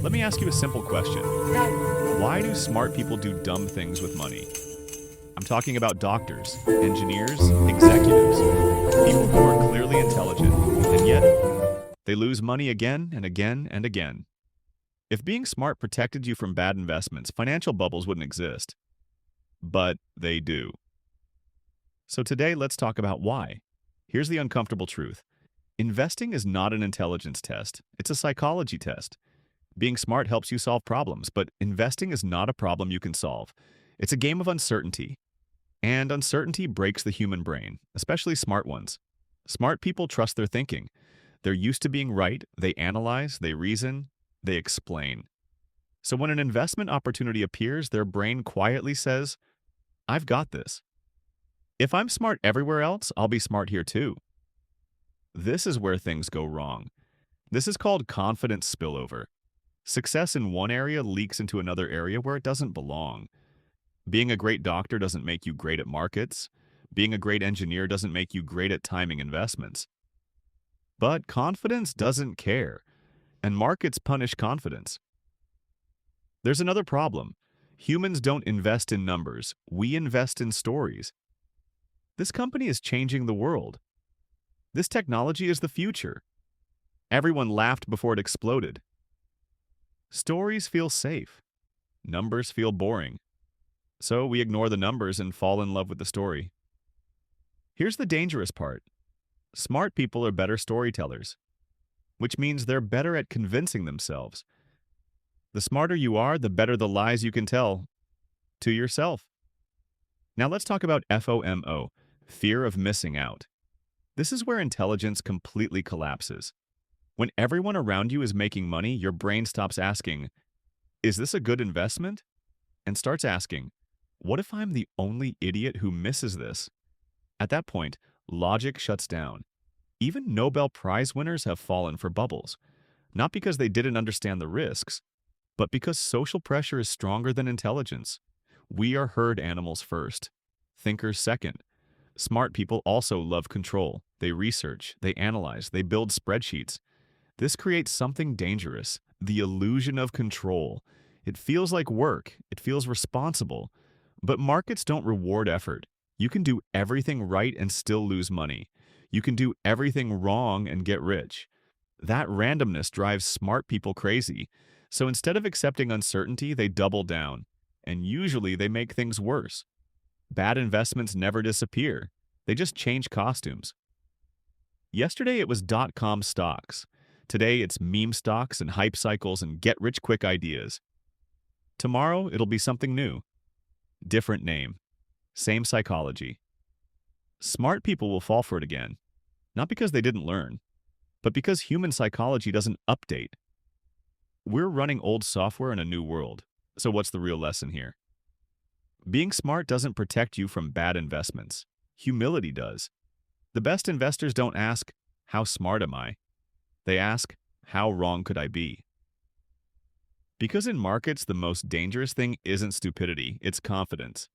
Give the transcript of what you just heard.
Let me ask you a simple question. Why do smart people do dumb things with money? I'm talking about doctors, engineers, executives, people who are clearly intelligent, and yet they lose money again and again and again. If being smart protected you from bad investments, financial bubbles wouldn't exist. But they do. So today, let's talk about why. Here's the uncomfortable truth. Investing is not an intelligence test. It's a psychology test. Being smart helps you solve problems, but investing is not a problem you can solve. It's a game of uncertainty. And uncertainty breaks the human brain, especially smart ones. Smart people trust their thinking. They're used to being right, they analyze, they reason, they explain. So when an investment opportunity appears, their brain quietly says, I've got this. If I'm smart everywhere else, I'll be smart here too. This is where things go wrong. This is called confidence spillover. Success in one area leaks into another area where it doesn't belong. Being a great doctor doesn't make you great at markets. Being a great engineer doesn't make you great at timing investments. But confidence doesn't care, and markets punish confidence. There's another problem. Humans don't invest in numbers. We invest in stories. This company is changing the world. This technology is the future. Everyone laughed before it exploded. Stories feel safe. Numbers feel boring. So we ignore the numbers and fall in love with the story. Here's the dangerous part. Smart people are better storytellers, which means they're better at convincing themselves. The smarter you are, the better the lies you can tell to yourself. Now let's talk about FOMO, fear of missing out. This is where intelligence completely collapses. When everyone around you is making money, your brain stops asking, is this a good investment? And starts asking, what if I'm the only idiot who misses this? At that point, logic shuts down. Even Nobel Prize winners have fallen for bubbles, not because they didn't understand the risks, but because social pressure is stronger than intelligence. We are herd animals first, thinkers second. Smart people also love control. They research, they analyze, they build spreadsheets. This creates something dangerous, the illusion of control. It feels like work, it feels responsible. But markets don't reward effort. You can do everything right and still lose money. You can do everything wrong and get rich. That randomness drives smart people crazy. So instead of accepting uncertainty, they double down. And usually they make things worse. Bad investments never disappear. They just change costumes. Yesterday it was dot-com stocks. Today it's meme stocks and hype cycles and get-rich-quick ideas. Tomorrow it'll be something new. Different name. Same psychology. Smart people will fall for it again. Not because they didn't learn, but because human psychology doesn't update. We're running old software in a new world. So what's the real lesson here? Being smart doesn't protect you from bad investments. Humility does. The best investors don't ask, how smart am I? They ask, how wrong could I be? Because in markets, the most dangerous thing isn't stupidity, it's confidence.